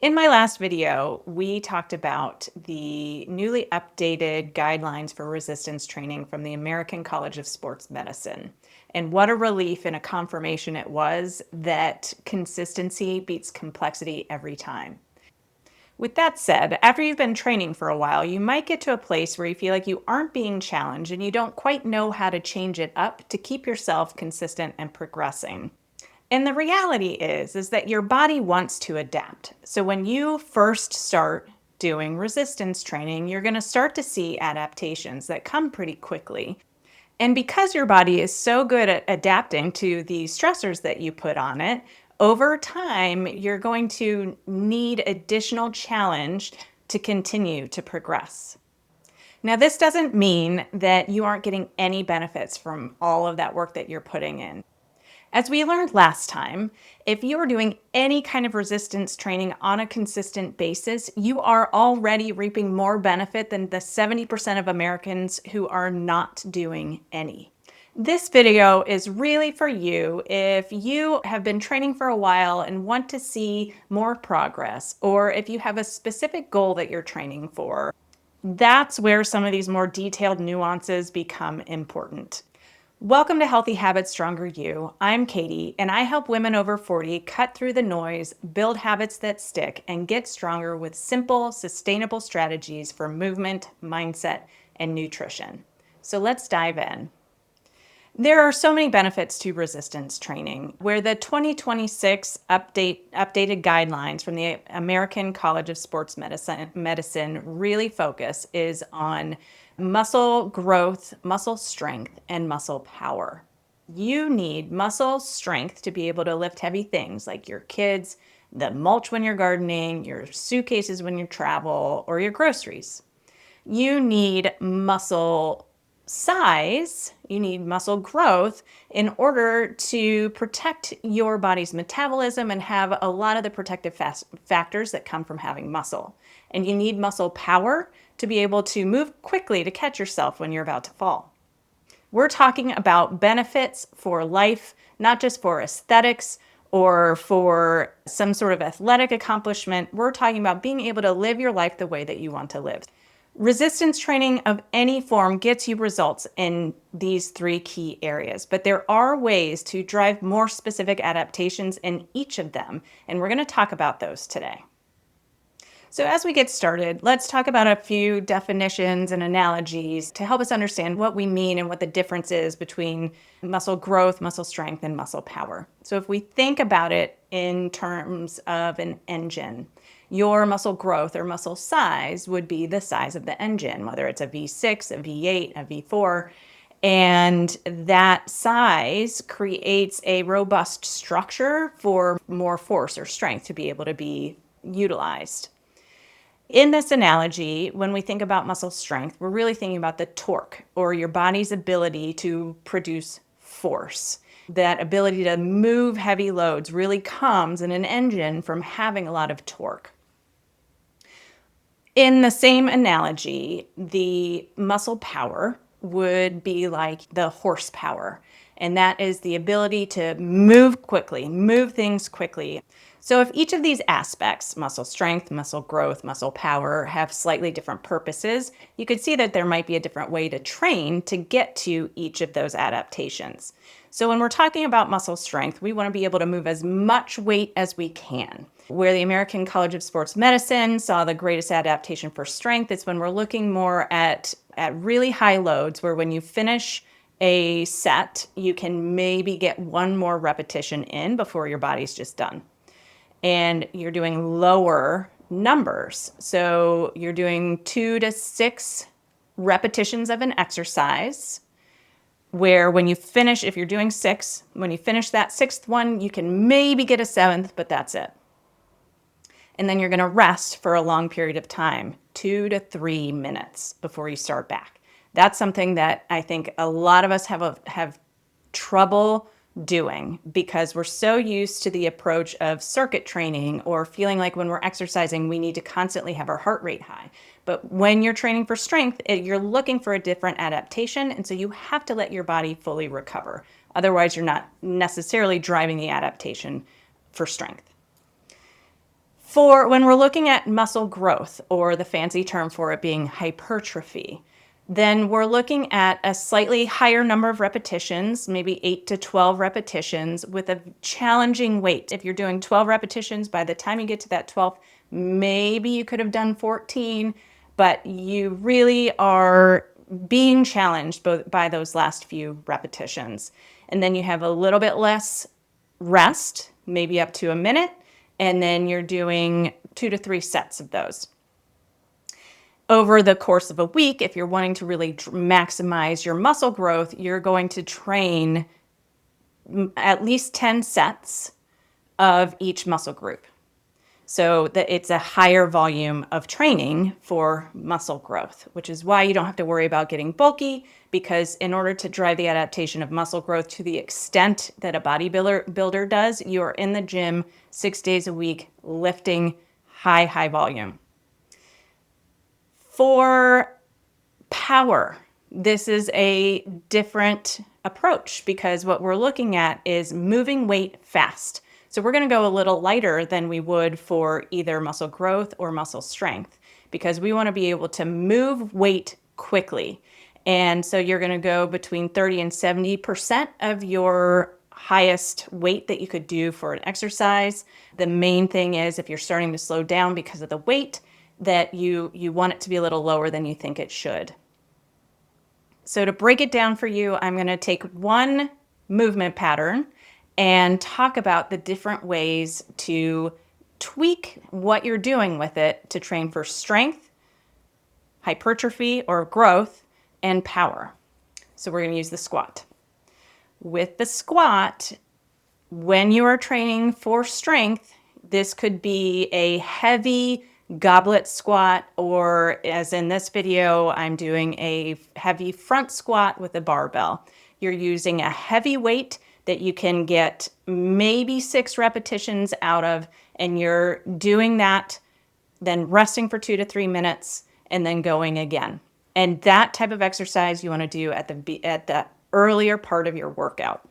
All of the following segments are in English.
In my last video, we talked about the newly updated guidelines for resistance training from the American College of Sports Medicine. And what a relief and a confirmation it was that consistency beats complexity every time. With that said, after you've been training for a while, you might get to a place where you feel like you aren't being challenged and you don't quite know how to change it up to keep yourself consistent and progressing. And the reality is that your body wants to adapt. So when you first start doing resistance training, you're going to start to see adaptations that come pretty quickly. And because your body is so good at adapting to the stressors that you put on it, over time, you're going to need additional challenge to continue to progress. Now, this doesn't mean that you aren't getting any benefits from all of that work that you're putting in. As we learned last time, if you are doing any kind of resistance training on a consistent basis, you are already reaping more benefit than the 70% of Americans who are not doing any. This video is really for you if you have been training for a while and want to see more progress, or if you have a specific goal that you're training for. That's where some of these more detailed nuances become important. Welcome to Healthy Habits, Stronger You. I'm Katie, and I help women over 40 cut through the noise, build habits that stick, and get stronger with simple, sustainable strategies for movement, mindset, and nutrition. So let's dive in. There are so many benefits to resistance training, where the 2026 updated guidelines from the American College of Sports Medicine really focus is on muscle growth, muscle strength, and muscle power. You need muscle strength to be able to lift heavy things like your kids, the mulch when you're gardening, your suitcases when you travel, or your groceries. You need muscle size, you need muscle growth in order to protect your body's metabolism and have a lot of the protective factors that come from having muscle. And you need muscle power to be able to move quickly to catch yourself when you're about to fall. We're talking about benefits for life, not just for aesthetics or for some sort of athletic accomplishment. We're talking about being able to live your life the way that you want to live. Resistance training of any form gets you results in these three key areas, but there are ways to drive more specific adaptations in each of them, and we're going to talk about those today. So as we get started, let's talk about a few definitions and analogies to help us understand what we mean and what the difference is between muscle growth, muscle strength, and muscle power. So if we think about it in terms of an engine, your muscle growth or muscle size would be the size of the engine, whether it's a V6, a V8, a V4. And that size creates a robust structure for more force or strength to be able to be utilized. In this analogy, when we think about muscle strength, we're really thinking about the torque or your body's ability to produce force. That ability to move heavy loads really comes in an engine from having a lot of torque. In the same analogy, the muscle power would be like the horsepower, and that is the ability to move quickly, move things quickly. So if each of these aspects, muscle strength, muscle growth, muscle power, have slightly different purposes, you could see that there might be a different way to train to get to each of those adaptations. So when we're talking about muscle strength, we want to be able to move as much weight as we can. Where the American College of Sports Medicine saw the greatest adaptation for strength is when we're looking more at really high loads, where when you finish a set, you can maybe get one more repetition in before your body's just done. And you're doing lower numbers. So you're doing 2 to 6 repetitions of an exercise, where when you finish, if you're doing 6, when you finish that 6th one, you can maybe get a 7th, but that's it. And then you're going to rest for a long period of time, 2 to 3 minutes before you start back. That's something that I think a lot of us have trouble doing because we're so used to the approach of circuit training or feeling like when we're exercising, we need to constantly have our heart rate high. But when you're training for strength, you're looking for a different adaptation. And so you have to let your body fully recover. Otherwise, you're not necessarily driving the adaptation for strength. For when we're looking at muscle growth, or the fancy term for it being hypertrophy, then we're looking at a slightly higher number of repetitions, maybe 8 to 12 repetitions with a challenging weight. If you're doing 12 repetitions, by the time you get to that 12th, maybe you could have done 14, but you really are being challenged by those last few repetitions. And then you have a little bit less rest, maybe up to a minute, and then you're doing 2 to 3 sets of those. Over the course of a week, if you're wanting to really maximize your muscle growth, you're going to train at least 10 sets of each muscle group. So that it's a higher volume of training for muscle growth, which is why you don't have to worry about getting bulky, because in order to drive the adaptation of muscle growth to the extent that a bodybuilder does, you are in the gym 6 days a week lifting high volume. For power, this is a different approach because what we're looking at is moving weight fast. So we're going to go a little lighter than we would for either muscle growth or muscle strength because we want to be able to move weight quickly. And so you're going to go between 30 and 70% of your highest weight that you could do for an exercise. The main thing is if you're starting to slow down because of the weight, that you want it to be a little lower than you think it should. So to break it down for you, I'm going to take one movement pattern and talk about the different ways to tweak what you're doing with it to train for strength, hypertrophy or growth, and power. So we're going to use the squat. With the squat, when you are training for strength, this could be a heavy goblet squat, or as in this video, I'm doing a heavy front squat with a barbell. You're using a heavy weight that you can get maybe 6 repetitions out of, and you're doing that, then resting for 2 to 3 minutes, and then going again. And that type of exercise you want to do at the earlier part of your workout.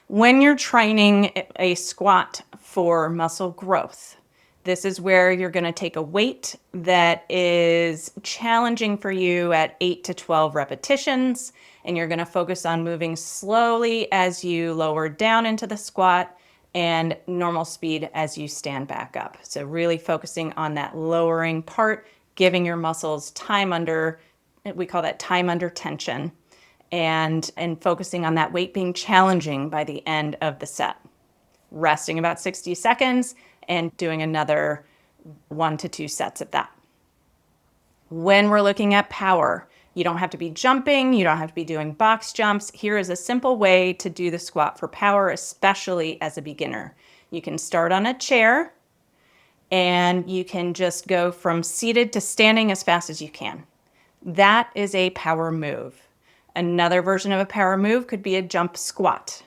When you're training a squat for muscle growth, this is where you're going to take a weight that is challenging for you at 8 to 12 repetitions, and you're going to focus on moving slowly as you lower down into the squat and normal speed as you stand back up. So really focusing on that lowering part, giving your muscles time under, we call that time under tension, and focusing on that weight being challenging by the end of the set. Resting about 60 seconds and doing another 1 to 2 sets of that. When we're looking at power, you don't have to be jumping, you don't have to be doing box jumps. Here is a simple way to do the squat for power, especially as a beginner. You can start on a chair and you can just go from seated to standing as fast as you can. That is a power move. Another version of a power move could be a jump squat,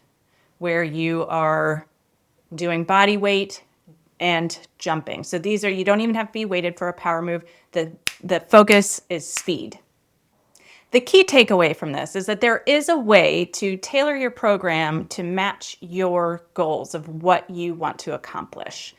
where you are doing body weight and jumping. So these are, you don't even have to be weighted for a power move. The focus is speed. The key takeaway from this is that there is a way to tailor your program to match your goals of what you want to accomplish.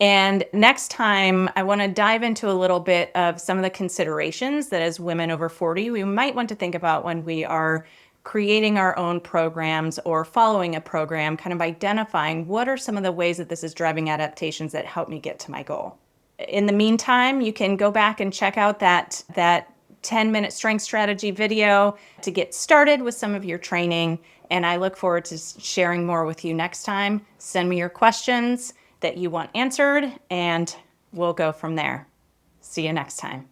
And next time, I want to dive into a little bit of some of the considerations that as women over 40, we might want to think about when we are creating our own programs or following a program, kind of identifying what are some of the ways that this is driving adaptations that help me get to my goal. In the meantime, you can go back and check out that 10-minute strength strategy video to get started with some of your training. And I look forward to sharing more with you next time. Send me your questions that you want answered, and we'll go from there. See you next time.